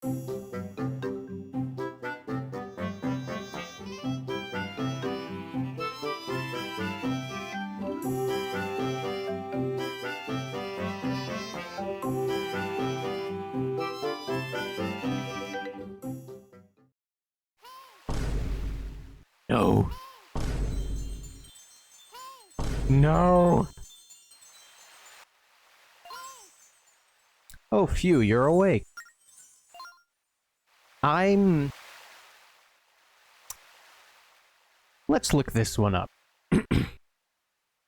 No. No. Oh, phew, you're awake. Let's look this one up.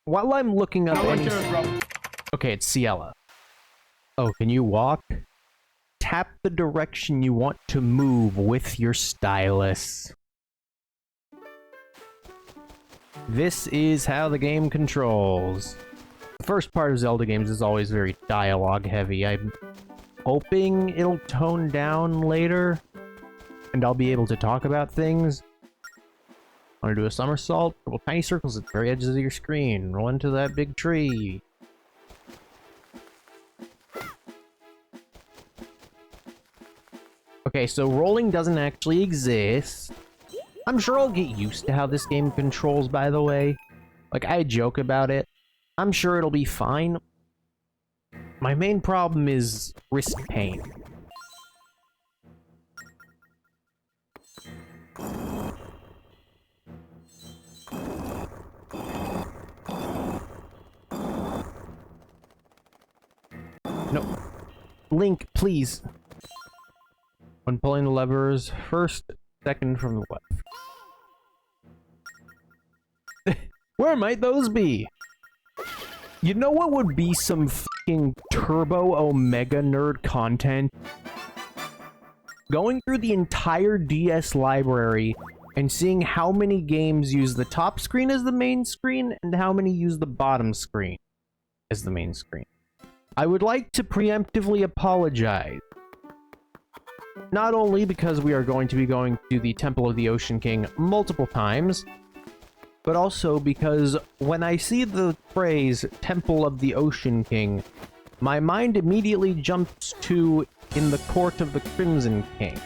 While I'm looking up any... Okay, it's Ciela. Oh, can you walk? Tap the direction you want to move with your stylus. This is how the game controls. The first part of Zelda games is always very dialogue heavy. I'm hoping it'll tone down later, and I'll be able to talk about things. Want to do a somersault? Little tiny circles at the very edges of your screen. Roll into that big tree. Okay, so rolling doesn't actually exist. I'm sure I'll get used to how this game controls, by the way. Like, I joke about it. I'm sure it'll be fine. My main problem is wrist pain. No. Link, please. When pulling the levers, first, second from the left. Where might those be? You know what would be some fucking turbo omega nerd content? Going through the entire DS library and seeing how many games use the top screen as the main screen and how many use the bottom screen as the main screen. I would like to preemptively apologize. Not only because we are going to be going to the Temple of the Ocean King multiple times, but also because when I see the phrase Temple of the Ocean King, my mind immediately jumps to In the Court of the Crimson King.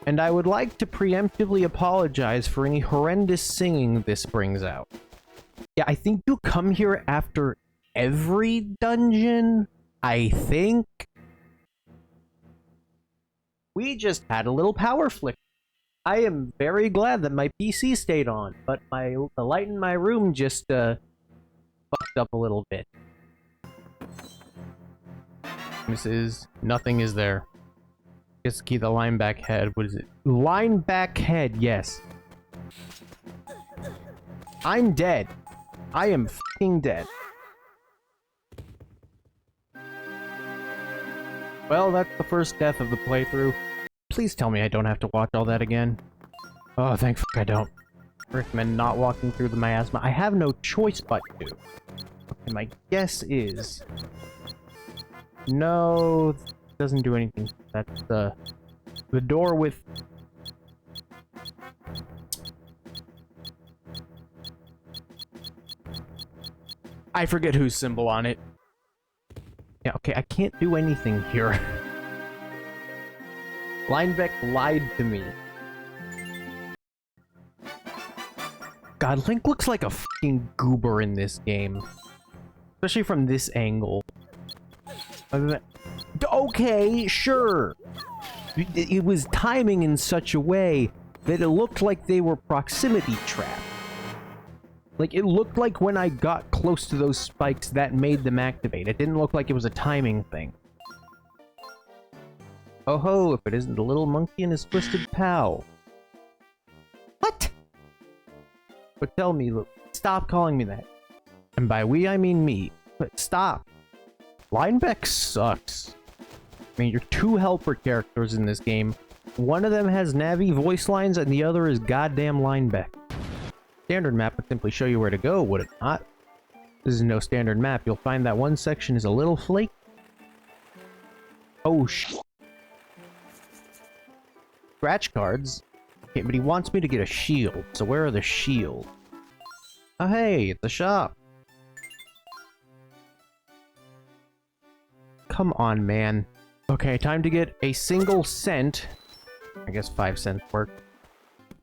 And I would like to preemptively apologize for any horrendous singing this brings out. Yeah, I think you come here after every dungeon, I think. We just had a little power flick. I am very glad that my PC stayed on, but the light in my room just fucked up a little bit. Nothing is there. Just key the line back head. What is it? Line back head, yes. I'm dead. I am fucking dead. Well, that's the first death of the playthrough. Please tell me I don't have to watch all that again. Oh, thank fuck I don't. I recommend not walking through the miasma. I have no choice but to. Okay, my guess is... No, doesn't do anything. That's the door with... I forget whose symbol on it. Yeah, okay, I can't do anything here. Linebeck lied to me. God, Link looks like a fucking goober in this game. Especially from this angle. Okay, sure. It was timing in such a way that it looked like they were proximity trapped. Like, it looked like when I got close to those spikes, that made them activate. It didn't look like it was a timing thing. Oh ho, if it isn't the little monkey and his twisted pal. What? But tell me, look, stop calling me that. And by we, I mean me. But stop. Linebeck sucks. I mean, you're two helper characters in this game. One of them has Navi voice lines, and the other is goddamn Linebeck. Standard map would simply show you where to go, would it not? This is no standard map. You'll find that one section is a little flake. Oh, shit. Scratch cards? Okay, but he wants me to get a shield, so where are the shields? Oh, hey, it's a shop. Come on, man. Okay, time to get a single cent. I guess 5 cents worth.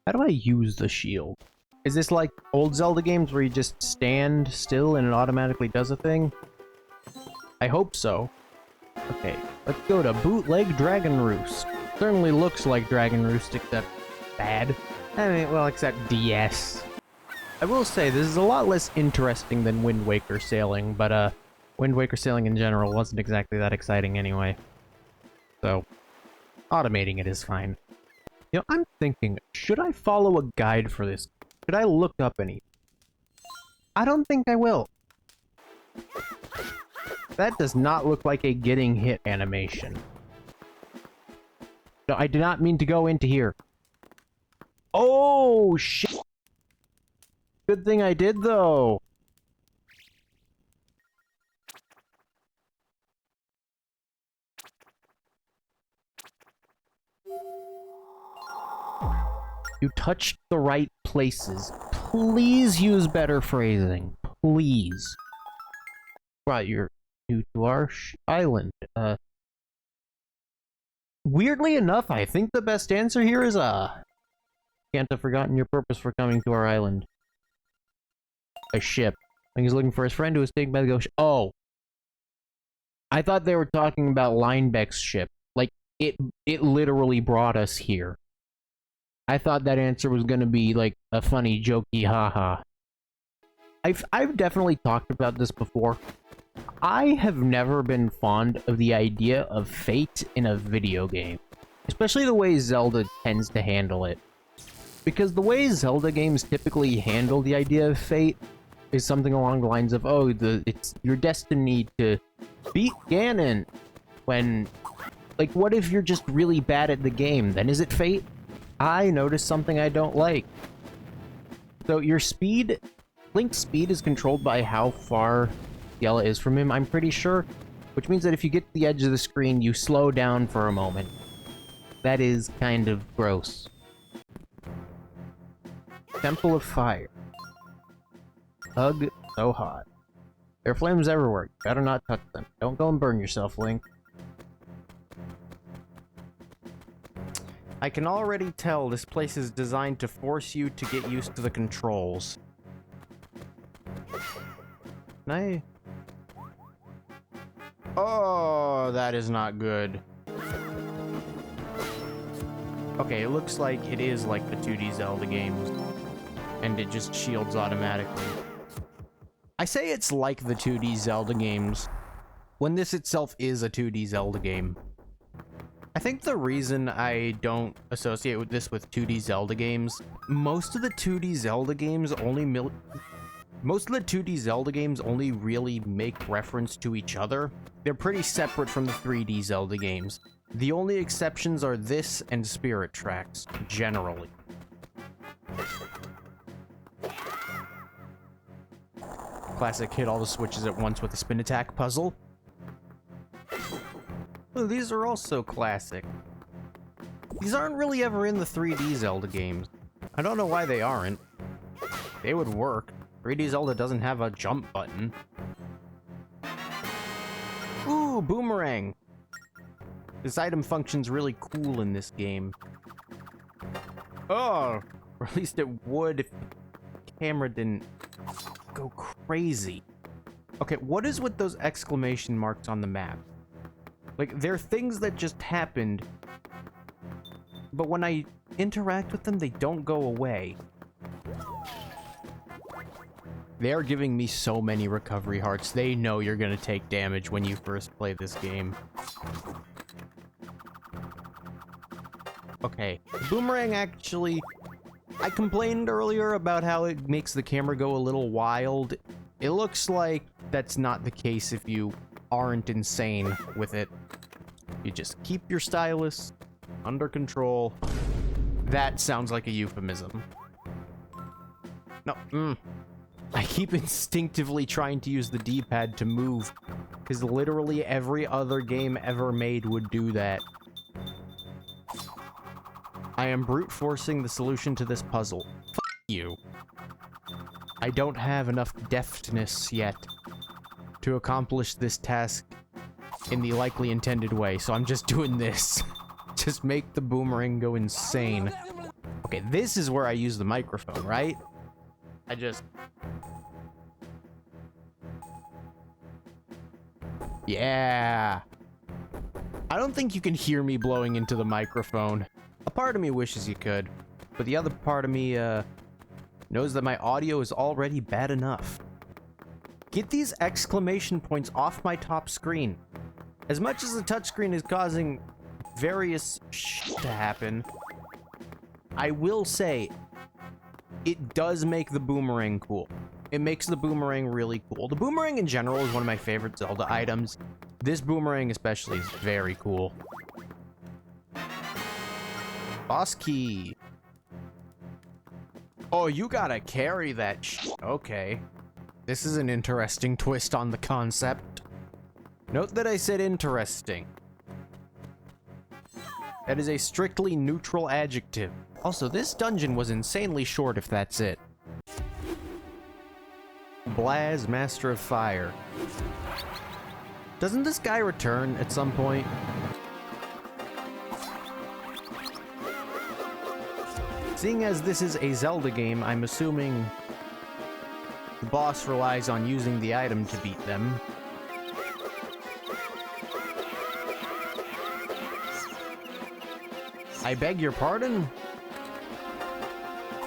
How do I use the shield? Is this like old Zelda games where you just stand still and it automatically does a thing? I hope so. Okay, let's go to Bootleg Dragon Roost. Certainly looks like Dragon Roost, except bad. I mean, well, except DS. I will say, this is a lot less interesting than Wind Waker sailing, but Wind Waker sailing in general wasn't exactly that exciting anyway. So, automating it is fine. You know, I'm thinking, should I follow a guide for this? Should I look up any? I don't think I will. That does not look like a getting hit animation. No, I did not mean to go into here. Oh, shit. Good thing I did, though. You touched the right places. Please use better phrasing. Please. Right, you're new to our island. Weirdly enough, I think the best answer here is, can't have forgotten your purpose for coming to our island. A ship. I think he's looking for his friend who was taken by the ghost. Oh. I thought they were talking about Linebeck's ship. Like, it literally brought us here. I thought that answer was gonna be, like, a funny, jokey haha. I've definitely talked about this before. I have never been fond of the idea of fate in a video game. Especially the way Zelda tends to handle it. Because the way Zelda games typically handle the idea of fate is something along the lines of, oh, it's your destiny to beat Ganon. When, like, what if you're just really bad at the game? Then is it fate? I noticed something I don't like. So your speed, Link's speed is controlled by how far Yella is from him, I'm pretty sure. Which means that if you get to the edge of the screen, you slow down for a moment. That is kind of gross. Temple of Fire. Hug so hot. There are flames everywhere. You better not touch them. Don't go and burn yourself, Link. I can already tell this place is designed to force you to get used to the controls. Can I... Oh, that is not good. Okay, it looks like it is like the 2D Zelda games. And it just shields automatically. I say it's like the 2D Zelda games, when this itself is a 2D Zelda game. I think the reason I don't associate with this with 2D Zelda games, most of the 2D Zelda games only really make reference to each other. They're pretty separate from the 3D Zelda games. The only exceptions are this and Spirit Tracks, generally. Classic hit all the switches at once with a spin attack puzzle. Oh, these are also classic. These aren't really ever in the 3D Zelda games. I don't know why they aren't. They would work. 3D Zelda doesn't have a jump button. Ooh, boomerang! This item functions really cool in this game. Oh! Or at least it would if the camera didn't go crazy. Okay, what is with those exclamation marks on the map? Like, they're things that just happened, but when I interact with them, they don't go away. They're giving me so many recovery hearts. They know you're gonna take damage when you first play this game. Okay, the boomerang actually... I complained earlier about how it makes the camera go a little wild. It looks like that's not the case if you aren't insane with it. You just keep your stylus under control. That sounds like a euphemism. No, I keep instinctively trying to use the D-pad to move, because literally every other game ever made would do that. I am brute forcing the solution to this puzzle. F you. I don't have enough deftness yet to accomplish this task in the likely intended way, so I'm just doing this. Just make the boomerang go insane. Okay, this is where I use the microphone, right? Yeah. I don't think you can hear me blowing into the microphone. A part of me wishes you could, but the other part of me, knows that my audio is already bad enough. Get these exclamation points off my top screen. As much as the touchscreen is causing various shit to happen, I will say it does make the boomerang cool. It makes the boomerang really cool. The boomerang in general is one of my favorite Zelda items. This boomerang especially is very cool. Boss key. Oh, you gotta carry that shit. Okay. This is an interesting twist on the concept. Note that I said interesting. That is a strictly neutral adjective. Also, this dungeon was insanely short if that's it. Blaz, Master of Fire. Doesn't this guy return at some point? Seeing as this is a Zelda game, I'm assuming the boss relies on using the item to beat them. I beg your pardon?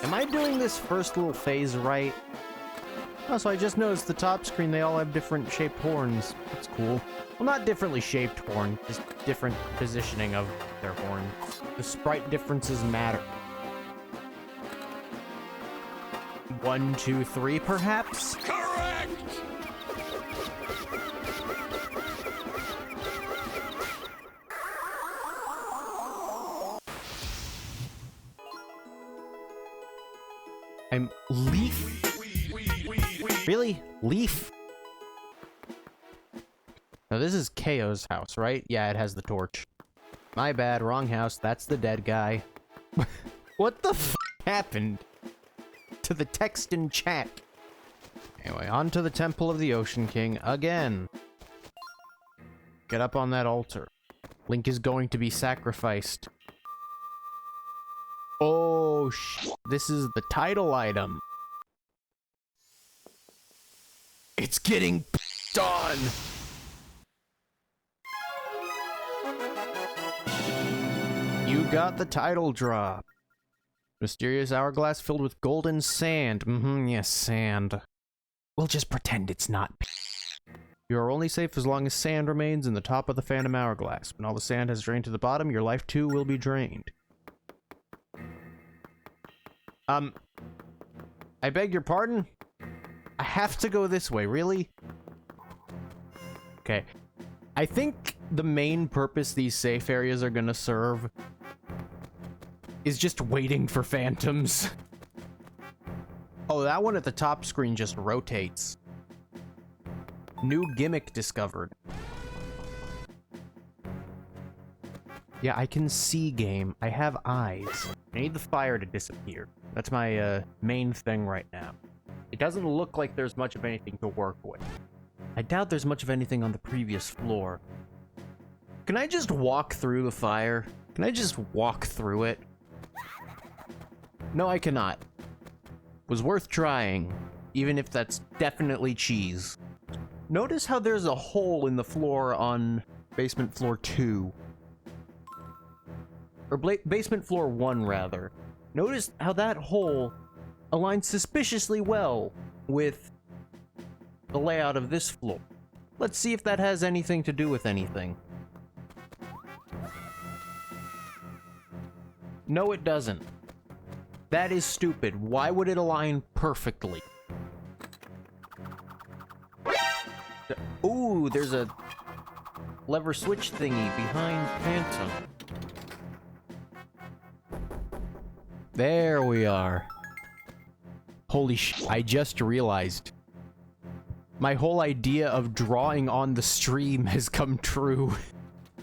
Am I doing this first little phase right? Oh, so I just noticed the top screen, they all have different shaped horns. That's cool. Well, not differently shaped horn, just different positioning of their horn. The sprite differences matter. 1, 2, 3, perhaps? Correct! I'm Leaf? Really? Leaf? Now this is KO's house, right? Yeah, it has the torch. My bad, wrong house. That's the dead guy. What the f happened to the text in chat? Anyway, on to the Temple of the Ocean King again. Get up on that altar. Link is going to be sacrificed. Oh, this is the title item. It's getting done. You got the title drop. Mysterious hourglass filled with golden sand. Yes, sand. We'll just pretend it's not. You are only safe as long as sand remains in the top of the phantom hourglass. When all the sand has drained to the bottom, your life too will be drained. I beg your pardon? I have to go this way, really? Okay. I think the main purpose these safe areas are gonna serve is just waiting for phantoms. Oh, that one at the top screen just rotates. New gimmick discovered. Yeah, I can see game. I have eyes. I need the fire to disappear. That's my main thing right now. It doesn't look like there's much of anything to work with. I doubt there's much of anything on the previous floor. Can I just walk through the fire? Can I just walk through it? No, I cannot. Was worth trying, even if that's definitely cheese. Notice how there's a hole in the floor on basement floor 2. Or basement floor 1, rather. Notice how that hole aligns suspiciously well with the layout of this floor. Let's see if that has anything to do with anything. No, it doesn't. That is stupid. Why would it align perfectly? Ooh, there's a lever switch thingy behind Phantom. There we are. Holy sh! I just realized. My whole idea of drawing on the stream has come true.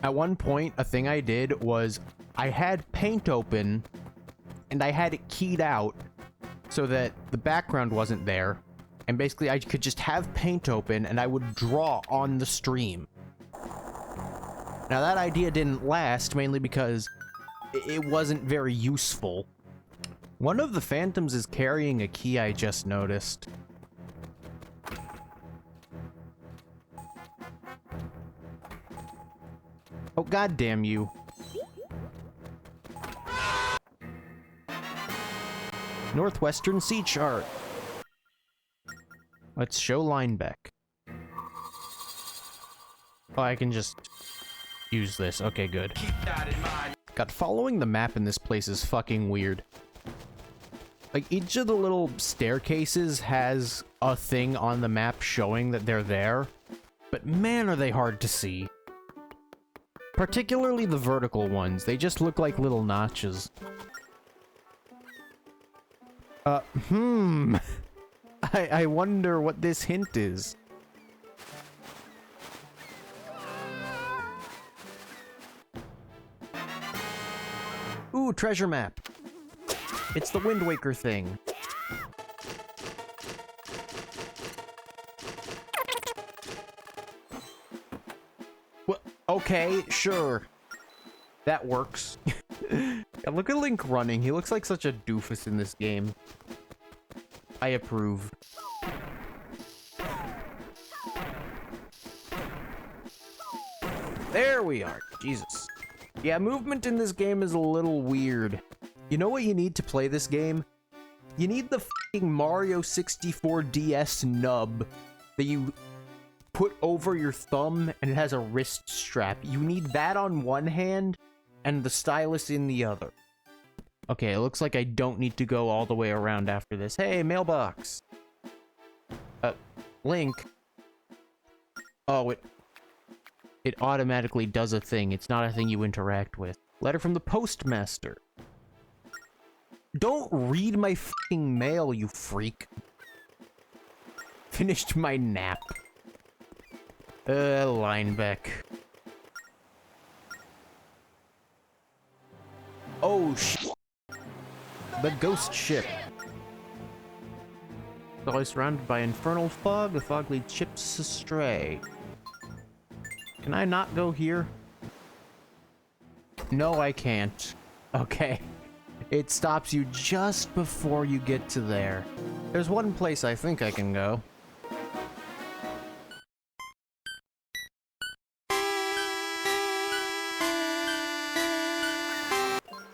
At one point, a thing I did was I had paint open and I had it keyed out so that the background wasn't there. And basically I could just have paint open and I would draw on the stream. Now that idea didn't last, mainly because it wasn't very useful. One of the phantoms is carrying a key, I just noticed. Oh, goddamn you. Northwestern Sea Chart. Let's show Linebeck. Oh, I can just use this. Okay, good. Keep that in mind. God, following the map in this place is fucking weird. Like, each of the little staircases has a thing on the map showing that they're there, but man, are they hard to see. Particularly the vertical ones. They just look like little notches. I wonder what this hint is. Ooh, treasure map. It's the Wind Waker thing. Well, okay, sure. That works. Yeah, look at Link running. He looks like such a doofus in this game. I approve. There we are. Jesus. Yeah, movement in this game is a little weird. You know what you need to play this game? You need the fucking Mario 64 DS nub that you put over your thumb and it has a wrist strap. You need that on one hand and the stylus in the other. Okay, it looks like I don't need to go all the way around after this. Hey, mailbox. Link. Oh, it automatically does a thing. It's not a thing you interact with. Letter from the postmaster. Don't read my fucking mail, you freak. Finished my nap. Linebeck. Oh, shit. The ghost ship. Though surrounded by infernal fog, the fog leads ships astray. Can I not go here? No, I can't. Okay. It stops you just before you get to there. There's one place I think I can go.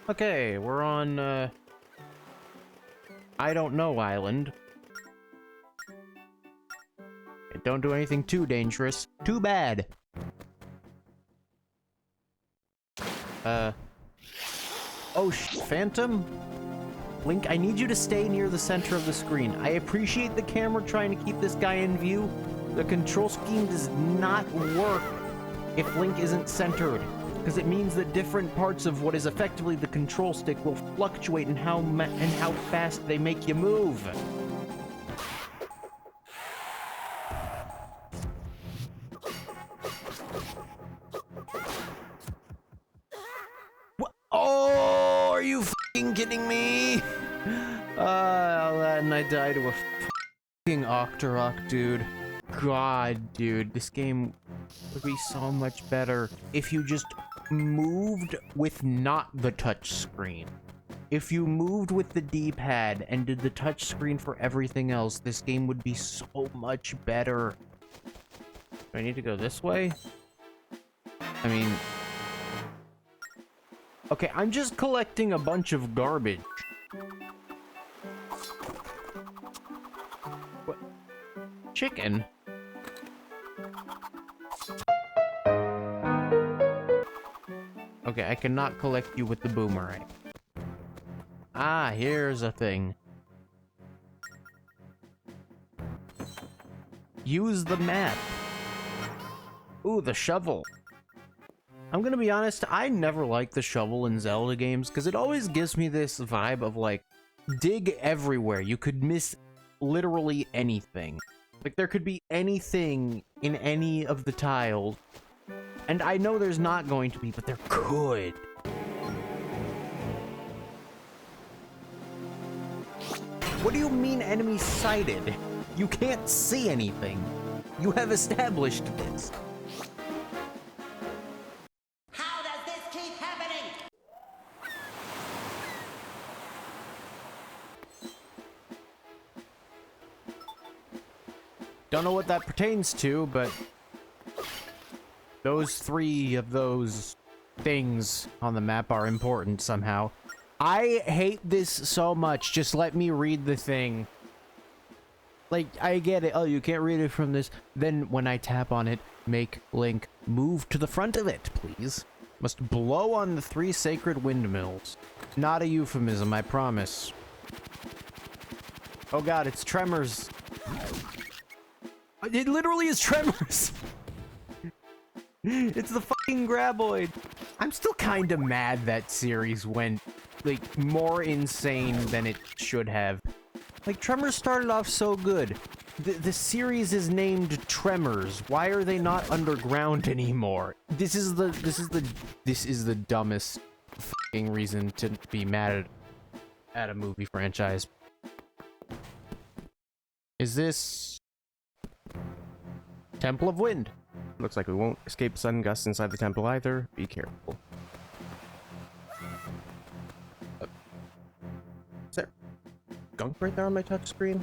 Okay, we're on, I don't know island. Don't do anything too dangerous. Too bad. Oh, Phantom? Link, I need you to stay near the center of the screen. I appreciate the camera trying to keep this guy in view. The control scheme does not work if Link isn't centered, because it means that different parts of what is effectively the control stick will fluctuate in how fast they make you move. What? Oh, are you fucking kidding me? And I died to a fucking Octorok, dude. God, dude, this game would be so much better if you just moved with not the touch screen. If you moved with the D-pad and did the touch screen for everything else, this game would be so much better. Do I need to go this way? I mean... Okay, I'm just collecting a bunch of garbage. What? Chicken? Okay, I cannot collect you with the boomerang. Ah, here's a thing. Use the map. Ooh, the shovel. I'm gonna be honest, I never liked the shovel in Zelda games, because it always gives me this vibe of, like, dig everywhere. You could miss literally anything. Like, there could be anything in any of the tiles. And I know there's not going to be, but there could. What do you mean enemy sighted? You can't see anything. You have established this. Don't know what that pertains to, but those 3 of those things on the map are important somehow. I hate this so much. Just let me read the thing. Like, I get it. Oh, you can't read it from this. Then when I tap on it, make Link move to the front of it, please. Must blow on the 3 sacred windmills. Not a euphemism, I promise. Oh god, it's Tremors. It literally is Tremors. It's the fucking Graboid. I'm still kind of mad that series went, like, more insane than it should have. Like, Tremors started off so good. The series is named Tremors. Why are they not underground anymore? This is the dumbest fucking reason to be mad at a movie franchise. Is this Temple of Wind? Looks like we won't escape sun gusts inside the temple either. Be careful. Is there gunk right there on my touchscreen?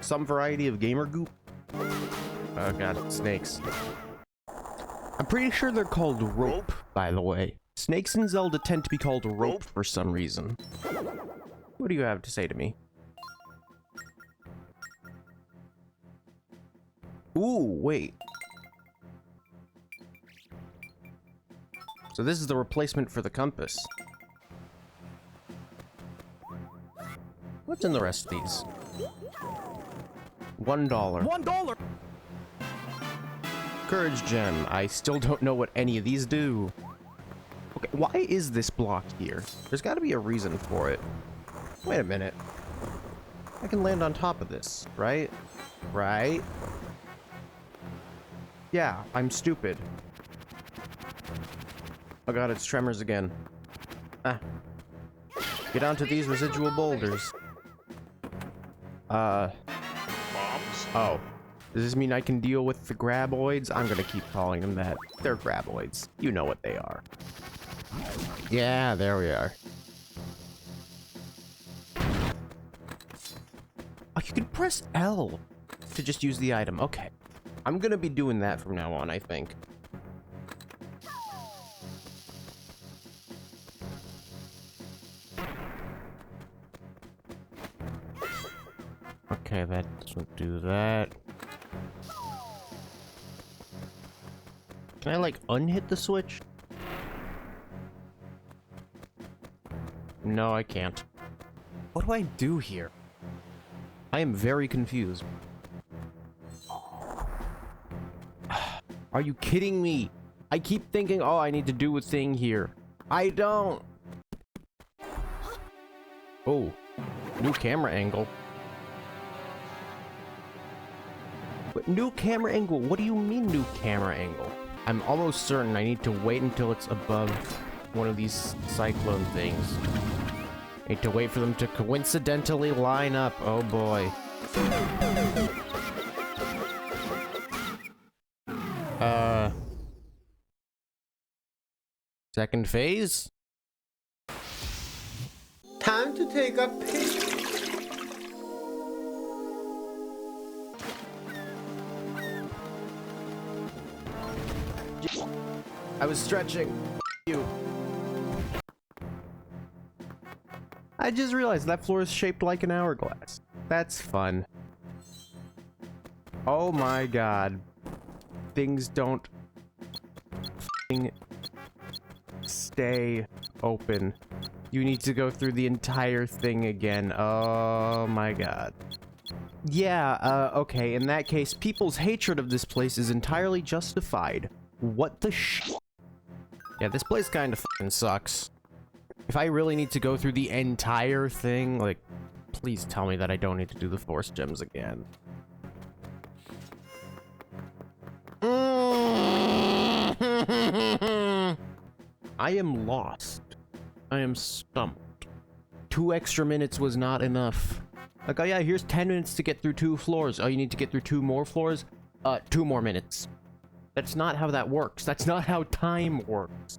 Some variety of gamer goop? Oh god, snakes. I'm pretty sure they're called rope, by the way. Snakes in Zelda tend to be called rope for some reason. What do you have to say to me? Ooh, wait. So this is the replacement for the compass. What's in the rest of these? $1. $1! Courage gem. I still don't know what any of these do. Okay, why is this block here? There's got to be a reason for it. Wait a minute. I can land on top of this, right? Right? Yeah, I'm stupid. Oh god, it's Tremors again. Ah. Get onto these residual boulders. Bombs? Oh. Does this mean I can deal with the Graboids? I'm gonna keep calling them that. They're Graboids. You know what they are. Yeah, there we are. Oh, you can press L to just use the item. Okay. I'm gonna be doing that from now on, I think. Okay, that doesn't do that. Can I, like, unhit the switch? No, I can't. What do I do here? I am very confused. Are you kidding me? I keep thinking, oh, I need to do a thing here. I don't. Oh, new camera angle. But new camera angle? What do you mean new camera angle? I'm almost certain I need to wait until it's above one of these cyclone things. I need to wait for them to coincidentally line up. Oh boy. Second phase? Time to take a pic. I was stretching. You. I just realized that floor is shaped like an hourglass. That's fun. Oh my god. Things don't f***ing stay open. You need to go through the entire thing again. Oh my god. Yeah, okay, in that case, people's hatred of this place is entirely justified. What the sh- Yeah, this place kind of f***ing sucks. If I really need to go through the entire thing, like, please tell me that I don't need to do the force gems again. I am lost. I am stumped. 2 extra minutes was not enough. Like, oh yeah, here's 10 minutes to get through 2 floors. Oh, you need to get through 2 more floors? 2 more minutes. That's not how that works. That's not how time works.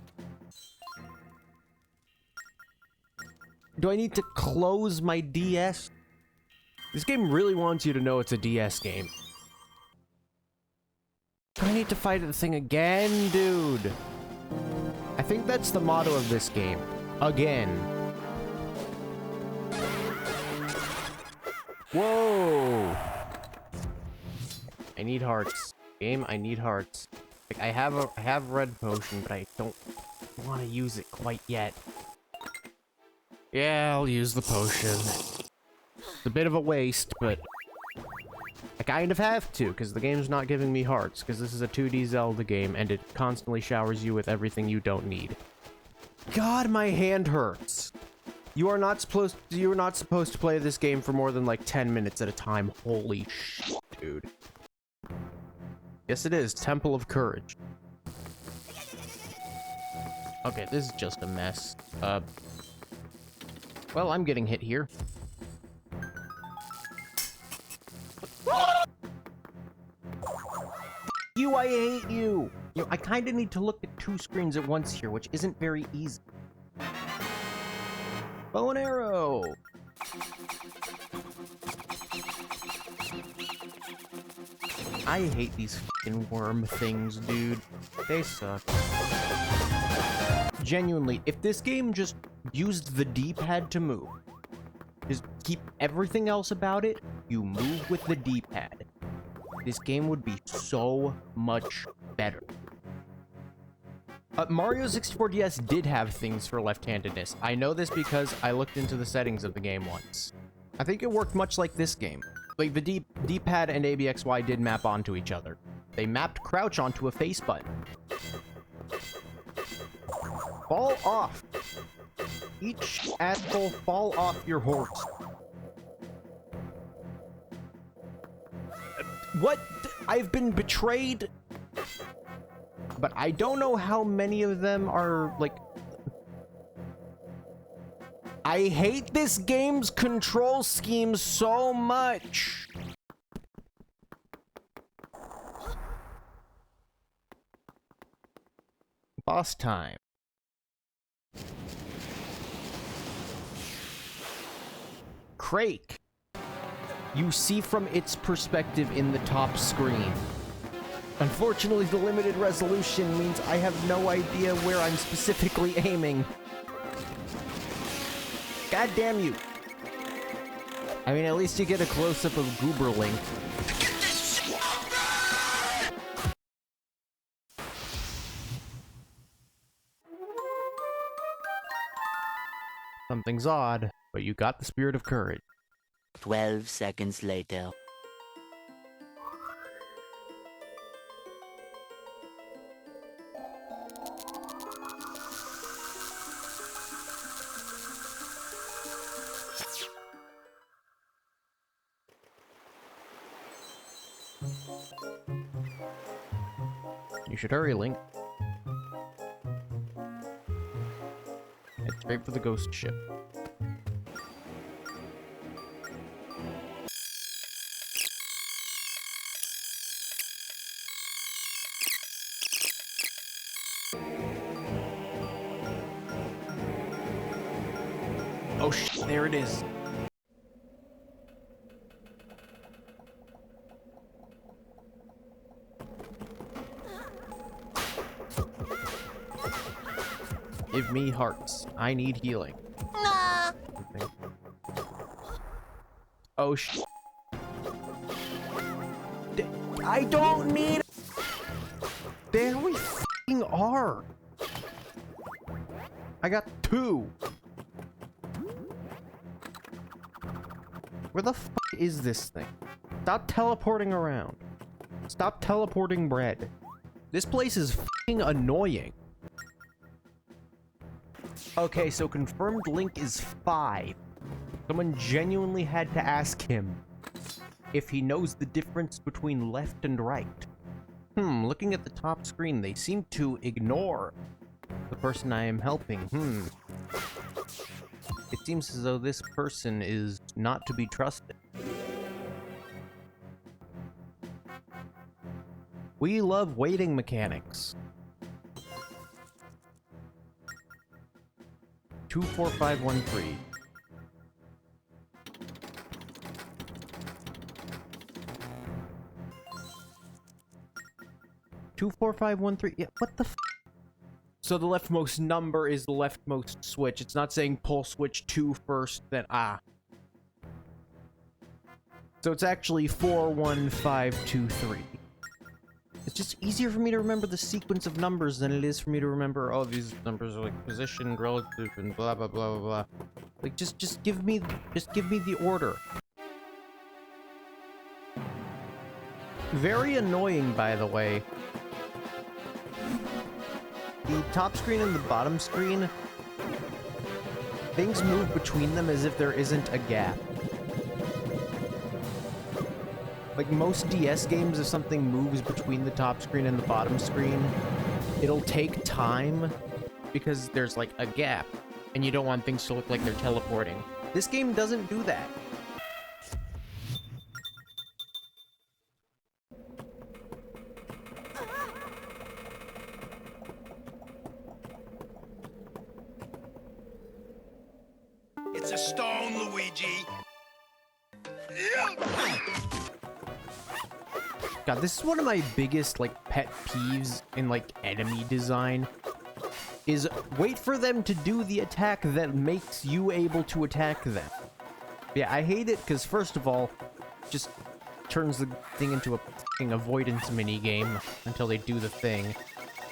Do I need to close my DS? This game really wants you to know it's a DS game. hate to fight the thing again, dude. I think that's the motto of this game. Again. Whoa! I need hearts. Game, I need hearts. Like, I have red potion, but I don't want to use it quite yet. Yeah, I'll use the potion. It's a bit of a waste, but I kind of have to, because the game's not giving me hearts, because this is a 2D Zelda game, and it constantly showers you with everything you don't need. God, my hand hurts. You are not supposed to play this game for more than like 10 minutes at a time. Holy shit, dude. Yes, it is. Temple of Courage. Okay, this is just a mess. Well, I'm getting hit here. You, I hate you! You know, I kinda need to look at 2 screens at once here, which isn't very easy. Bow and arrow! I hate these fucking worm things, dude. They suck. Genuinely, if this game just used the D-pad to move, just keep everything else about it, you move with the D-pad, this game would be so much better. Mario 64 DS did have things for left-handedness. I know this because I looked into the settings of the game once. I think it worked much like this game. Like, the D-pad and ABXY did map onto each other. They mapped crouch onto a face button. Fall off! Each asshole fall off your horse. What? I've been betrayed? But I don't know how many of them are, like... I hate this game's control scheme so much! Boss time. Crake. You see from its perspective in the top screen. Unfortunately, the limited resolution means I have no idea where I'm specifically aiming. God damn you. I mean, at least you get a close-up of Goober Link. Something's odd, but you got the spirit of courage. 12 seconds later. You should hurry, Link. Head straight for the ghost ship. Oh shit, there it is. Give me hearts. I need healing. Nah. Oh shit. I don't need. There we f***ing are. I got 2. Where the f*** is this thing? Stop teleporting around. Stop teleporting bread. This place is f***ing annoying. Okay, so confirmed Link is 5. Someone genuinely had to ask him if he knows the difference between left and right. Looking at the top screen, they seem to ignore the person I am helping. It seems as though this person is not to be trusted. We love waiting mechanics. 24513. 2, 4, 5, 1, 3. Yeah, what the f? So the leftmost number is the leftmost switch. It's not saying pull switch 2 first, then So it's actually 4, 1, 5, 2, 3. It's just easier for me to remember the sequence of numbers than it is for me to remember, oh, these numbers are like position, relative, and blah blah blah blah blah. Like just give me the order. Very annoying, by the way. The top screen and the bottom screen, things move between them as if there isn't a gap. Like most DS games, if something moves between the top screen and the bottom screen, it'll take time because there's like a gap and you don't want things to look like they're teleporting. This game doesn't do that. It's a stone, Luigi. God, this is one of my biggest, like, pet peeves in, like, enemy design, is wait for them to do the attack that makes you able to attack them. Yeah, I hate it because, first of all, just turns the thing into a fucking avoidance minigame until they do the thing.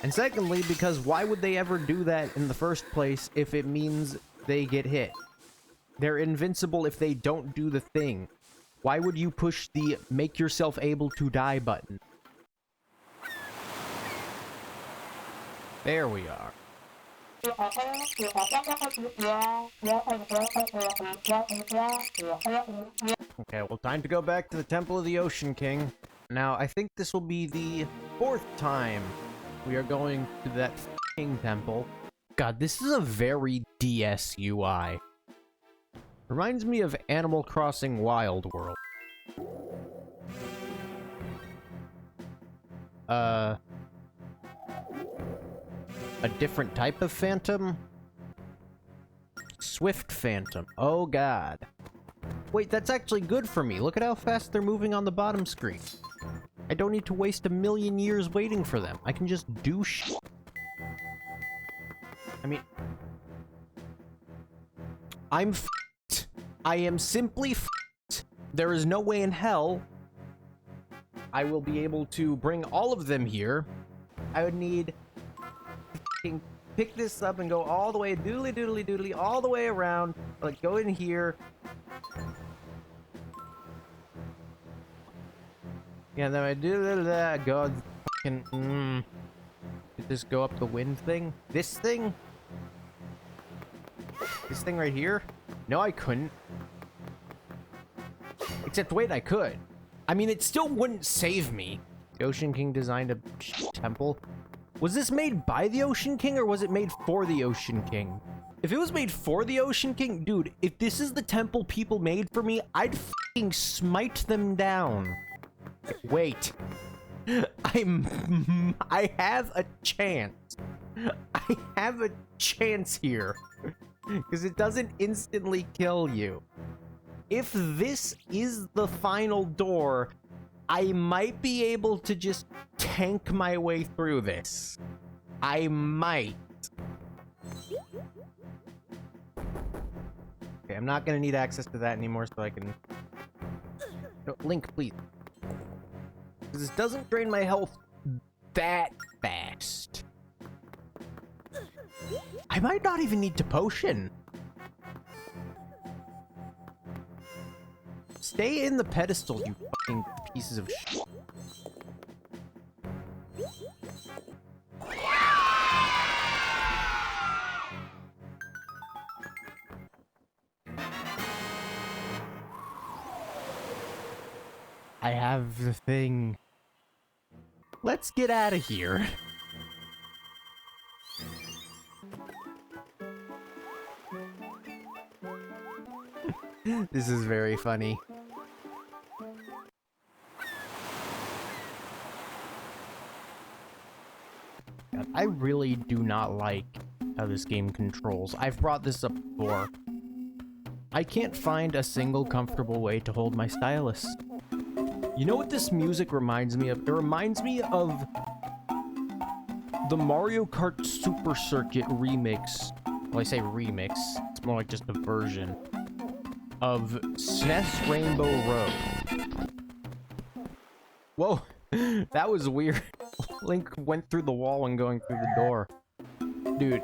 And secondly, because why would they ever do that in the first place if it means they get hit? They're invincible if they don't do the thing. Why would you push the make yourself able to die button? There we are. Okay, well, time to go back to the Temple of the Ocean King. Now, I think this will be the 4th time we are going to that f***ing temple. God, this is a very DS UI. Reminds me of Animal Crossing Wild World. A different type of phantom? Swift phantom. Oh god. Wait, that's actually good for me. Look at how fast they're moving on the bottom screen. I don't need to waste a million years waiting for them. I can just do shit. I mean... I'm f***ed. I am simply f***ed. There is no way in hell I will be able to bring all of them here. I would need to f***ing pick this up and go all the way doodly doodly doodly all the way around. Like, go in here. Yeah, then I do that. Go fucking. Did this go up the wind thing? This thing? This thing right here? No, I couldn't. Except, wait, I could. I mean, it still wouldn't save me. The Ocean King designed a temple. Was this made by the Ocean King, or was it made for the Ocean King? If it was made for the Ocean King, dude, if this is the temple people made for me, I'd fucking smite them down. Wait. I have a chance. I have a chance here. Because it doesn't instantly kill you. If this is the final door, I might be able to just tank my way through this. I might. Okay, I'm not gonna need access to that anymore, so I can... No, Link, please. Because this doesn't drain my health that fast. I might not even need to potion. Stay in the pedestal, you fucking pieces of shit. I have the thing. Let's get out of here. This is very funny. God, I really do not like how this game controls. I've brought this up before. I can't find a single comfortable way to hold my stylus. You know what this music reminds me of? It reminds me of the Mario Kart Super Circuit remix, well, I say remix, it's more like just a version of SNES Rainbow Road. Whoa, that was weird. Link went through the wall and going through the door. Dude,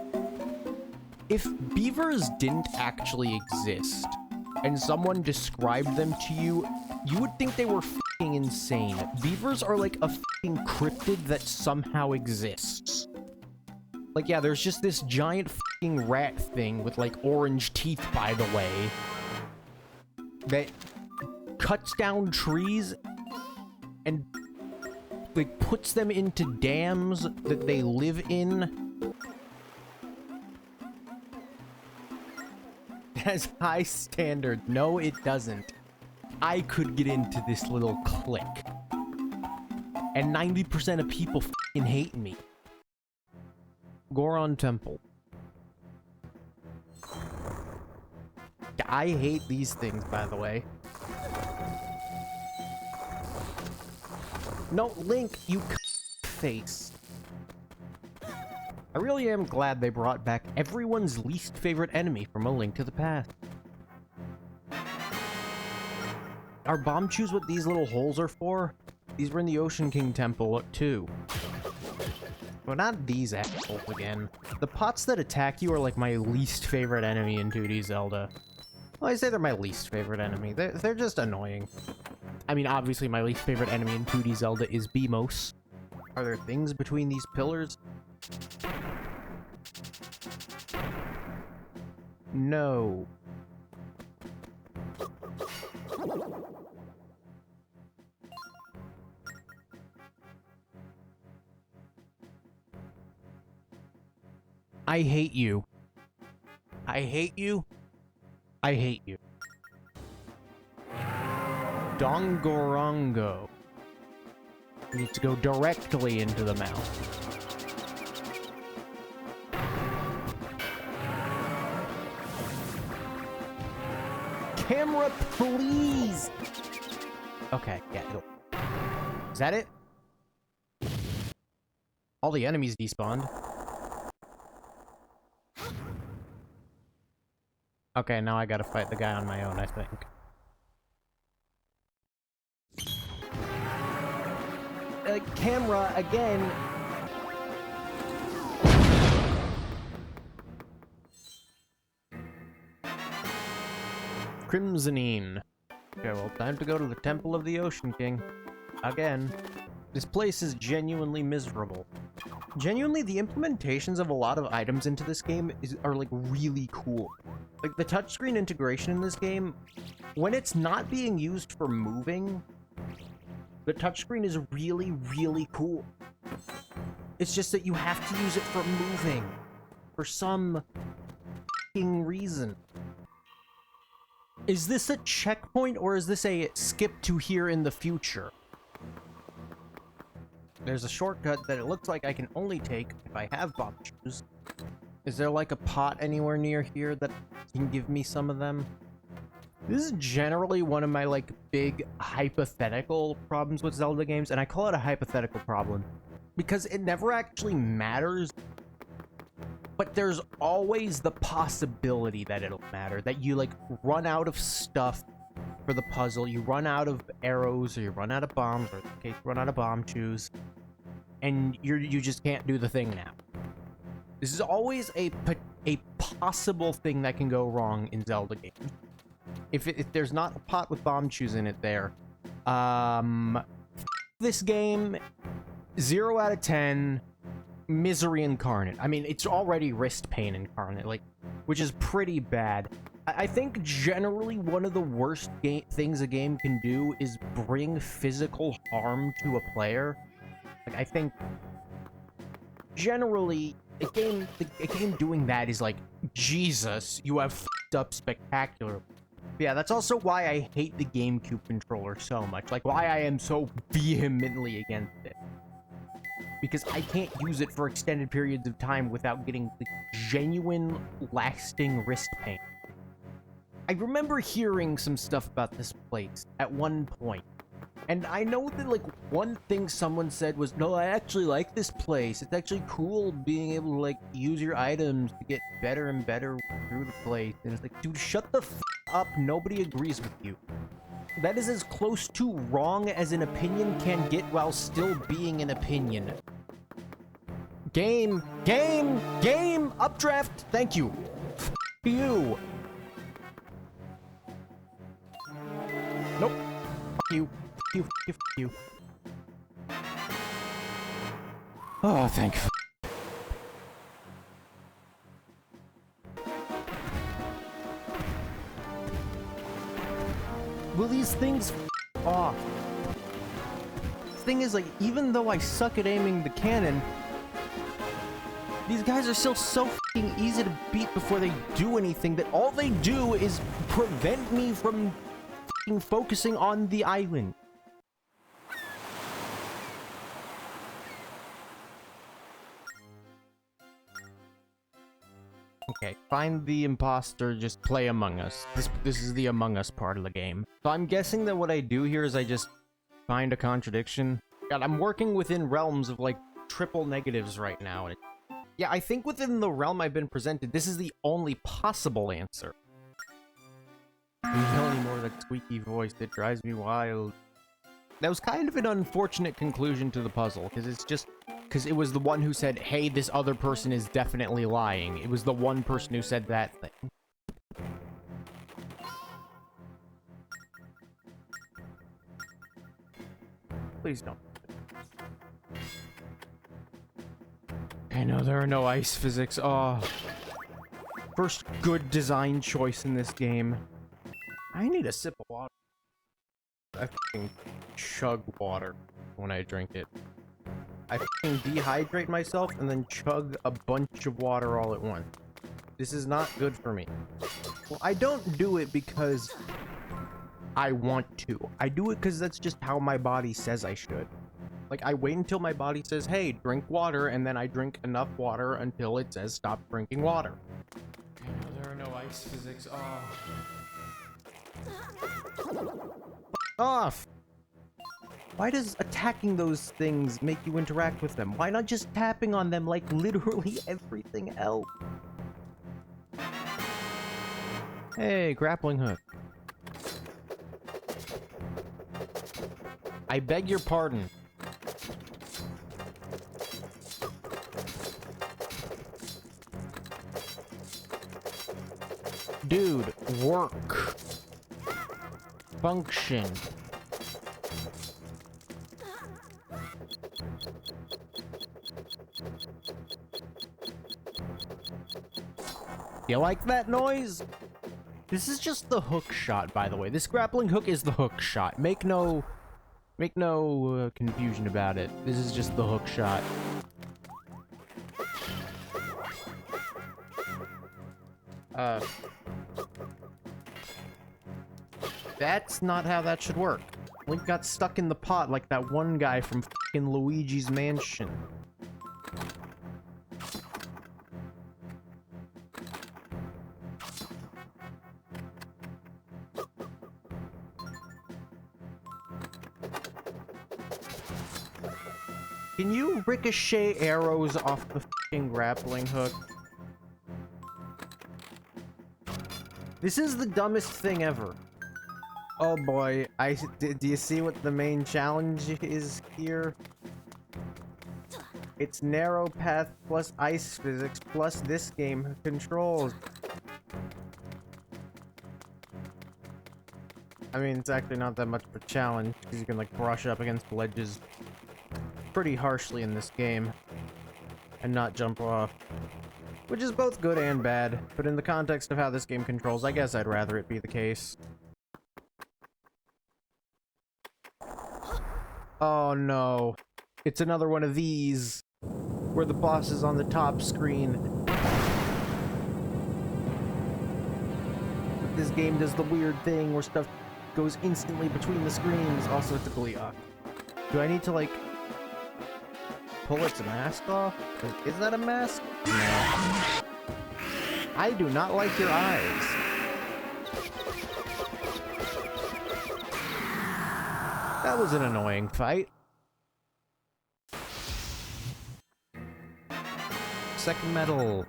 if beavers didn't actually exist, and someone described them to you, you would think they were f***ing insane. Beavers are like a f***ing cryptid that somehow exists. Like, yeah, there's just this giant f***ing rat thing with, like, orange teeth, by the way, that cuts down trees and, like, puts them into dams that they live in. Has high standards. No, it doesn't. I could get into this little clique. And 90% of people f***ing hate me. Goron Temple. I hate these things, by the way. No, Link, you face. I really am glad they brought back everyone's least favorite enemy from A Link to the Past. Are bomb chews what these little holes are for? These were in the Ocean King Temple, too. Well, not these assholes again. The pots that attack you are like my least favorite enemy in 2D Zelda. Well, I say they're my least favorite enemy. They're just annoying. I mean, obviously my least favorite enemy in 2D Zelda is Beamos. Are there things between these pillars? No. I hate you. I hate you. I hate you. Dongorongo. Needs to go directly into the mouth. Camera, please! Okay, yeah, is that it? All the enemies despawned. Okay, now I gotta fight the guy on my own, I think. Camera, again! Crimsonine. Okay, well, time to go to the Temple of the Ocean King. Again. This place is genuinely miserable. Genuinely, the implementations of a lot of items into this game are, like, really cool. Like, the touchscreen integration in this game, when it's not being used for moving, the touchscreen is really, really cool. It's just that you have to use it for moving. For some f***ing reason. Is this a checkpoint, or is this a skip to here in the future? There's a shortcut that it looks like I can only take if I have bomb shoes. Is there like a pot anywhere near here that can give me some of them? This is generally one of my like big hypothetical problems with Zelda games, and I call it a hypothetical problem because it never actually matters, but there's always the possibility that it'll matter, that you like run out of stuff for the puzzle, you run out of arrows, or you run out of bombs, or in this case, run out of bomb chews, and you just can't do the thing now. This is always a possible thing that can go wrong in Zelda games. If there's not a pot with bomb chews in it there, this game, 0 out of 10, misery incarnate. I mean, it's already wrist pain incarnate, like, which is pretty bad. I think generally one of the worst things a game can do is bring physical harm to a player. Like, I think generally a game doing that is like, Jesus, you have f***ed up spectacularly. Yeah, that's also why I hate the GameCube controller so much. Like, why I am so vehemently against it. Because I can't use it for extended periods of time without getting the genuine, lasting wrist pain. I remember hearing some stuff about this place at one point. And I know that, like, One thing someone said was, no, I actually like this place. It's actually cool being able to, like, use your items to get better and better through the place. And it's like, dude, shut the f up. Nobody agrees with you. That is as close to wrong as an opinion can get while still being an opinion. Game! Game! Game! Updraft! Thank you. F you. Nope. F you. F you. F you. Oh, thank you. Will these things f off? The thing is, like, even though I suck at aiming the cannon, these guys are still so f***ing easy to beat before they do anything that all they do is prevent me from f***ing focusing on the island. Okay, find the imposter, just play Among Us. This is the Among Us part of the game. So I'm guessing that what I do here is I just find a contradiction. God, I'm working within realms of, like, triple negatives right now. And yeah, I think within the realm I've been presented, this is the only possible answer. Tell me more of that squeaky voice that drives me wild. That was kind of an unfortunate conclusion to the puzzle, because it's just... Because it was the one who said, hey, this other person is definitely lying. It was the one person who said that thing. Please don't. I know there are no ice physics. Oh. First good design choice in this game. I need a sip of water. I fucking chug water when I drink it. I fucking dehydrate myself and then chug a bunch of water all at once. This is not good for me. Well, I don't do it because I want to. I do it because that's just how my body says I should. Like, I wait until my body says, hey, drink water, and then I drink enough water until it says stop drinking water. I know there are no ice physics. Off! Why does attacking those things make you interact with them? Why not just tapping on them like literally everything else? Hey, grappling hook. I beg your pardon. Dude, work. Function. You like that noise? This is just the hook shot, by the way. This grappling hook is the hook shot. Make no confusion about it. This is just the hook shot. That's not how that should work. Link got stuck in the pot like that one guy from fucking Luigi's Mansion. Can you ricochet arrows off the fucking grappling hook? This is the dumbest thing ever. Oh boy, do you see what the main challenge is here? It's narrow path plus ice physics plus this game controls. I mean, it's actually not that much of a challenge, because you can, like, brush up against ledges pretty harshly in this game and not jump off, which is both good and bad, but in the context of how this game controls, I guess I'd rather it be the case. Oh no, it's another one of these where the boss is on the top screen. But this game does the weird thing where stuff goes instantly between the screens. Also, it's a Glee-Ock. Do I need to, like, pull its mask off? Is that a mask? No. I do not like your eyes. That was an annoying fight. second medal.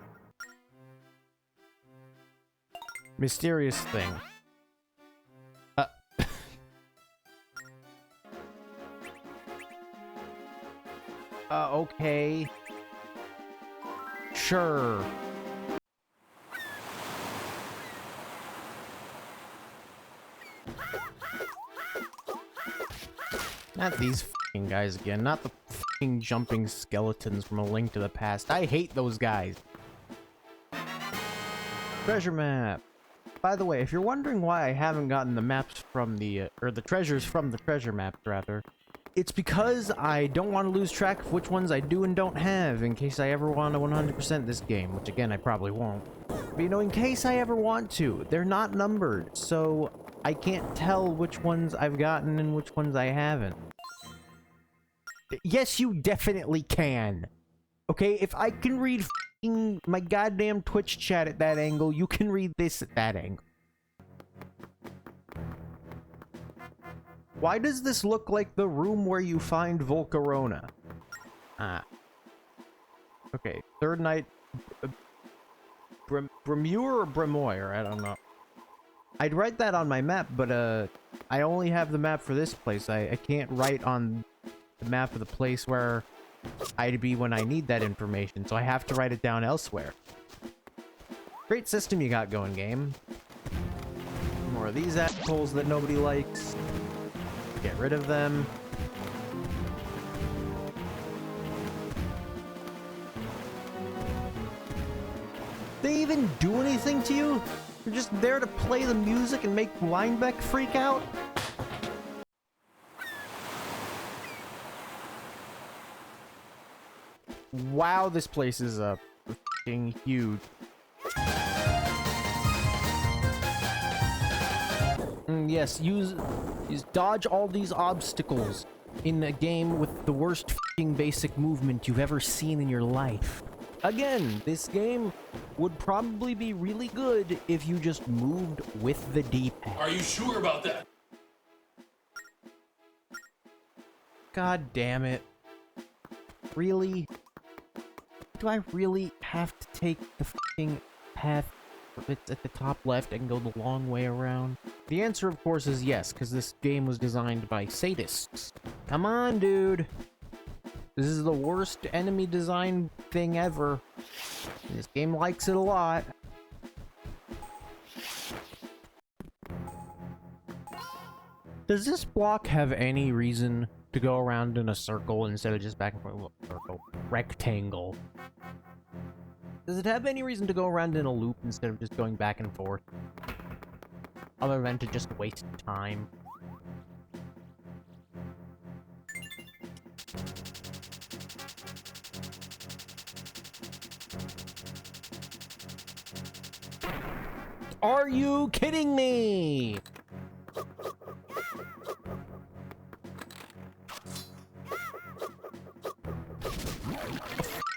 Mysterious thing. Okay. Sure. Not these f***ing guys again. Not the f***ing jumping skeletons from A Link to the Past. I hate those guys. Treasure map. By the way, if you're wondering why I haven't gotten the maps from the, or the treasures from the treasure map, rather, it's because I don't want to lose track of which ones I do and don't have in case I ever want to 100% this game, which again, I probably won't. But you know, in case I ever want to, they're not numbered, so I can't tell which ones I've gotten and which ones I haven't. Yes, you definitely can. Okay, if I can read f***ing my goddamn Twitch chat at that angle, you can read this at that angle. Why does this look like the room where you find Volcarona? Ah. Okay, third night... Bremure or Bremoire? I don't know. I'd write that on my map, but I only have the map for this place. I can't write on the map of the place where I'd be when I need that information, so I have to write it down elsewhere. Great system you got going, game. More of these assholes that nobody likes. Get rid of them. They even do anything to you? You're just there to play the music and make Linebeck freak out? Wow, this place is f***ing huge. Yes, use dodge all these obstacles in a game with the worst f***ing basic movement you've ever seen in your life. Again, this game would probably be really good if you just moved with the D-pad. Are you sure about that? God damn it. Really? Do I really have to take the f***ing path that's at the top left and go the long way around? The answer, of course, is yes, because this game was designed by sadists. Come on, dude. This is the worst enemy design thing ever. This game likes it a lot. Does this block have any reason to go around in a circle instead of just back and forth? Circle. Rectangle. Does it have any reason to go around in a loop instead of just going back and forth? Other than to just waste time? Are you kidding me?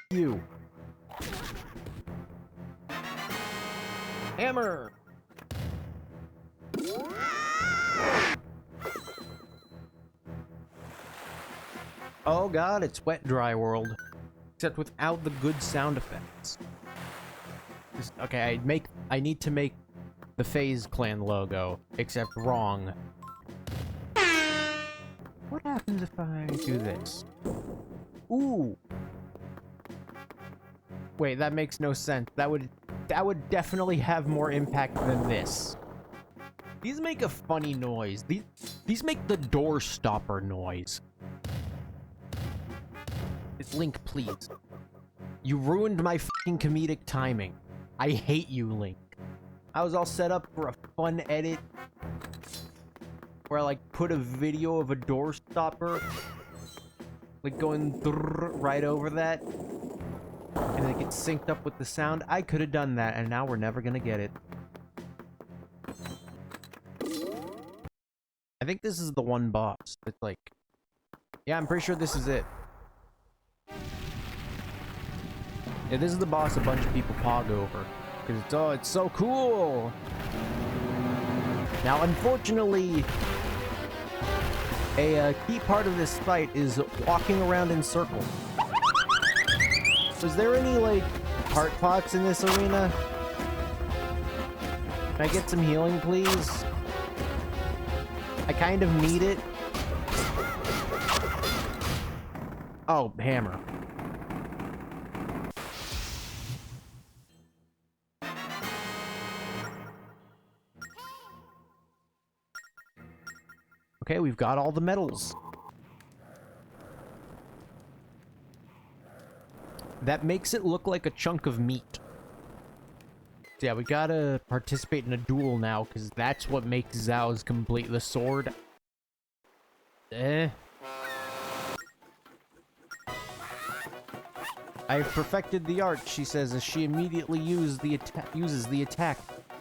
You. Hammer. Oh god, it's Wet Dry World. Except without the good sound effects. Okay, I need to make the FaZe Clan logo, except wrong. What happens if I do this? Ooh. Wait, that makes no sense. That would definitely have more impact than this. These make a funny noise. These make the door stopper noise. It's Link, please. You ruined my fucking comedic timing. I hate you, Link. I was all set up for a fun edit where I like put a video of a door stopper like going right over that and it gets synced up with the sound. I could have done that and now we're never gonna get it. I think this is the one boss. It's like, yeah, I'm pretty sure this is it. Yeah, this is the boss a bunch of people pog over. Because it's so cool! Now, unfortunately, a key part of this fight is walking around in circles. So is there any, like, heart pots in this arena? Can I get some healing, please? I kind of need it. Oh, hammer. Okay, we've got all the medals. That makes it look like a chunk of meat. Yeah, we gotta participate in a duel now, because that's what makes Zhao's complete the sword. I've perfected the art, she says, as she immediately uses the attack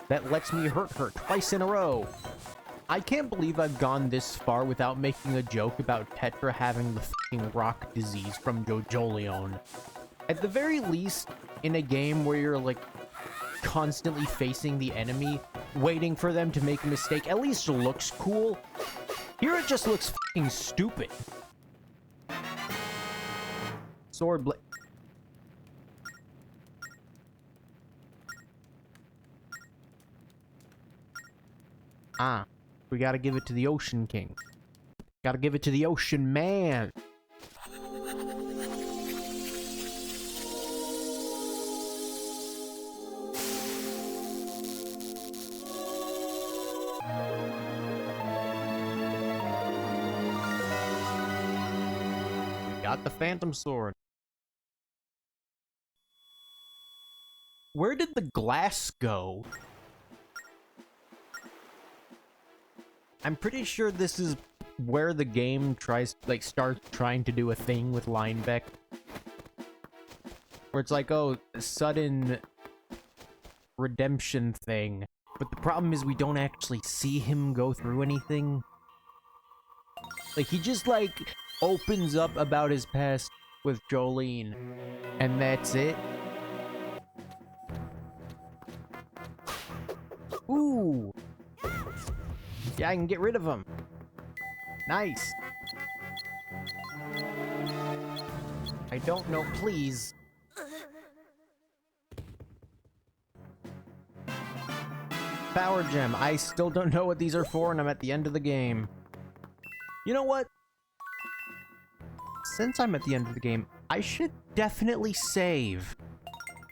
that lets me hurt her twice in a row. I can't believe I've gone this far without making a joke about Tetra having the f***ing rock disease from JoJolion. At the very least, in a game where you're, like, constantly facing the enemy, waiting for them to make a mistake, at least it looks cool. Here it just looks f***ing stupid. Sword blade. Ah, we gotta give it to the Ocean King. Gotta give it to the Ocean Man. We got the Phantom Sword. Where did the glass go? I'm pretty sure this is where the game starts trying to do a thing with Linebeck. Where it's like, oh, a sudden redemption thing. But the problem is we don't actually see him go through anything. Like, he just, like, opens up about his past with Jolene. And that's it. Ooh! Yeah, I can get rid of him. Nice. I don't know, please. Power gem. I still don't know what these are for, and I'm at the end of the game. You know what? Since I'm at the end of the game, I should definitely save.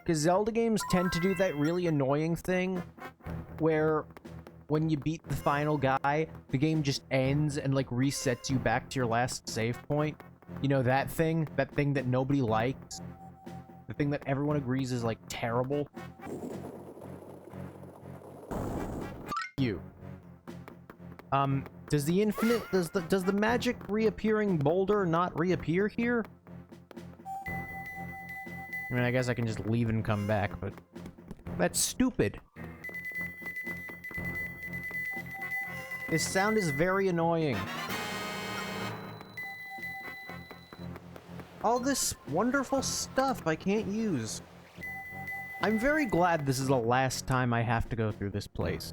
Because Zelda games tend to do that really annoying thing where when you beat the final guy, the game just ends and, like, resets you back to your last save point. You know, that thing that nobody likes. The thing that everyone agrees is, like, terrible. You. Does the magic reappearing boulder not reappear here? I mean, I guess I can just leave and come back, but that's stupid. This sound is very annoying. All this wonderful stuff I can't use. I'm very glad this is the last time I have to go through this place.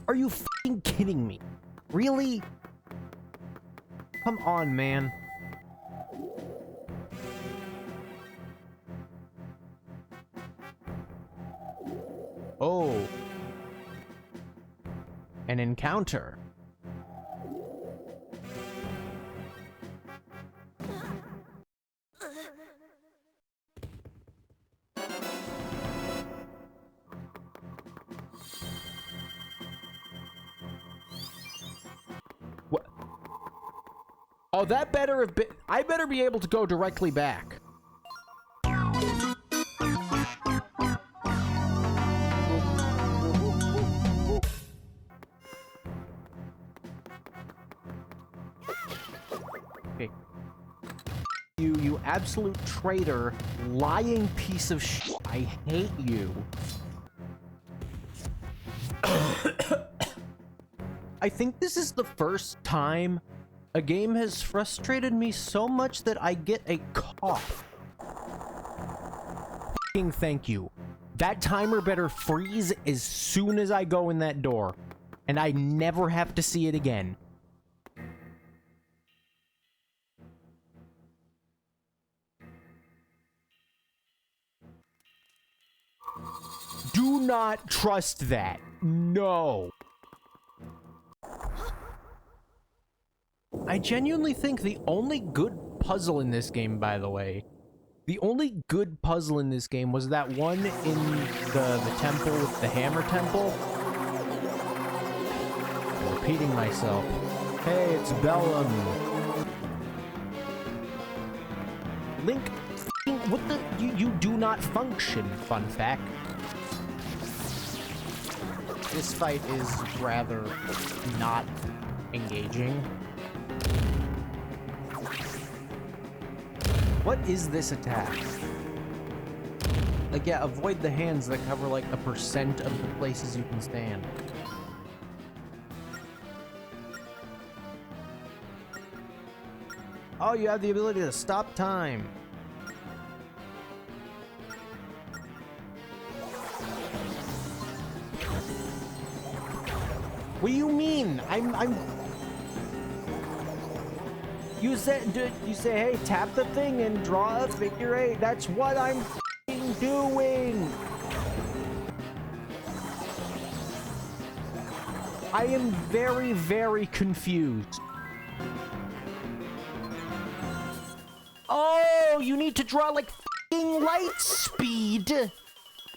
Are you f***ing kidding me? Really? Come on, man. Oh. An encounter. What? Oh, that better have been... I better be able to go directly back. You absolute traitor, lying piece of shit. I hate you. I think this is the first time a game has frustrated me so much that I get a cough. F***ing thank you. That timer better freeze as soon as I go in that door, and I never have to see it again. not trust that. No. I genuinely think the only good puzzle in this game, by the way, the only good puzzle in this game was that one in the temple with the hammer temple. I'm repeating myself. Hey, it's Bellum. Link, what the? You do not function, fun fact. This fight is rather not engaging. What is this attack? Like, yeah, avoid the hands that cover like 1% of the places you can stand. Oh, you have the ability to stop time. What do you mean? You say, hey, tap the thing and draw a figure 8. That's what I'm f***ing doing. I am very, very confused. Oh, you need to draw like f***ing light speed.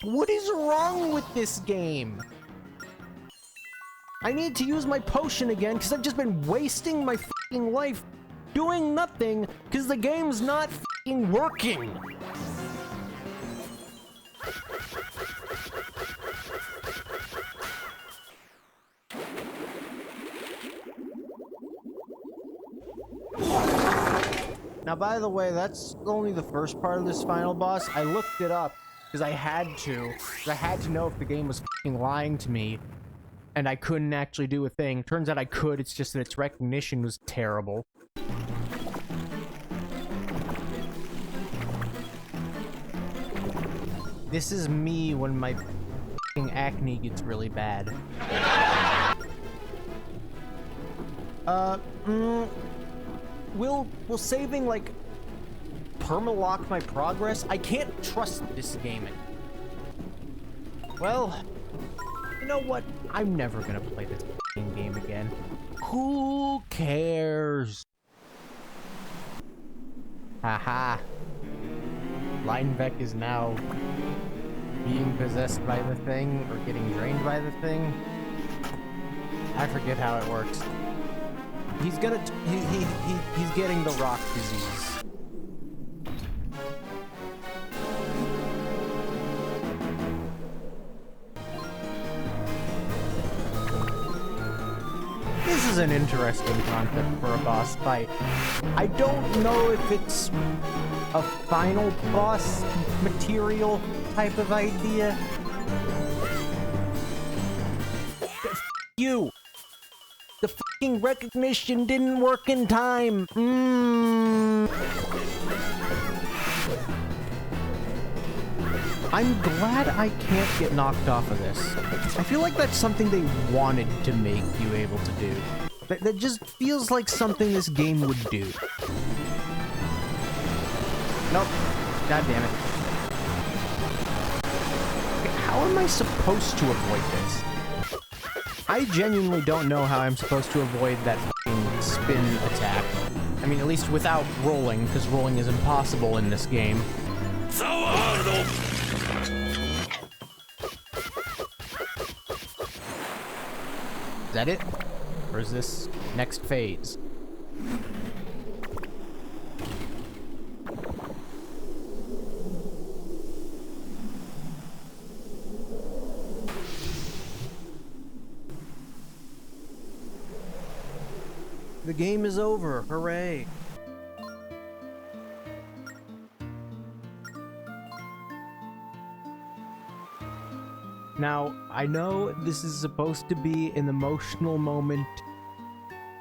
What is wrong with this game? I need to use my potion again because I've just been wasting my f***ing life doing nothing because the game's not f***ing working. Now, by the way, that's only the first part of this final boss. I looked it up because I had to. I had to know if the game was f***ing lying to me, and I couldn't actually do a thing. Turns out I could, it's just that its recognition was terrible. This is me when my f***ing acne gets really bad. Will saving, like, perma-lock my progress? I can't trust this game. Well, you know what? I'm never gonna play this f***ing game again. Who cares? Haha. Linebeck is now being possessed by the thing, or getting drained by the thing. I forget how it works. He's gonna he's getting the rock disease. This is an interesting concept for a boss fight. I don't know if it's a final boss material type of idea. F you! The fucking recognition didn't work in time! I'm glad I can't get knocked off of this. I feel like that's something they wanted to make you able to do. That just feels like something this game would do. Nope. God damn it. Okay, how am I supposed to avoid this? I genuinely don't know how I'm supposed to avoid that f***ing spin attack. I mean, at least without rolling, because rolling is impossible in this game. Is that it? Or is this next phase? The game is over. Hooray. Now, I know this is supposed to be an emotional moment.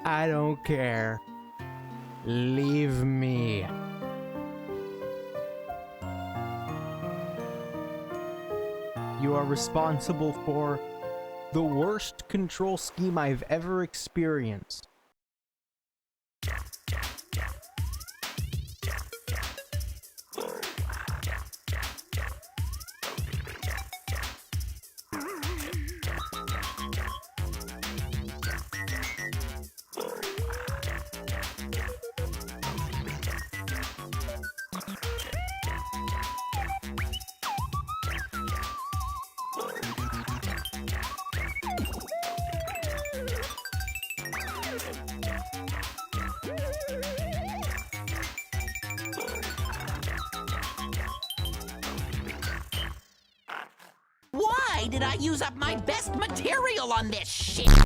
I don't care. Leave me. You are responsible for the worst control scheme I've ever experienced. did I use up my best material on this shit?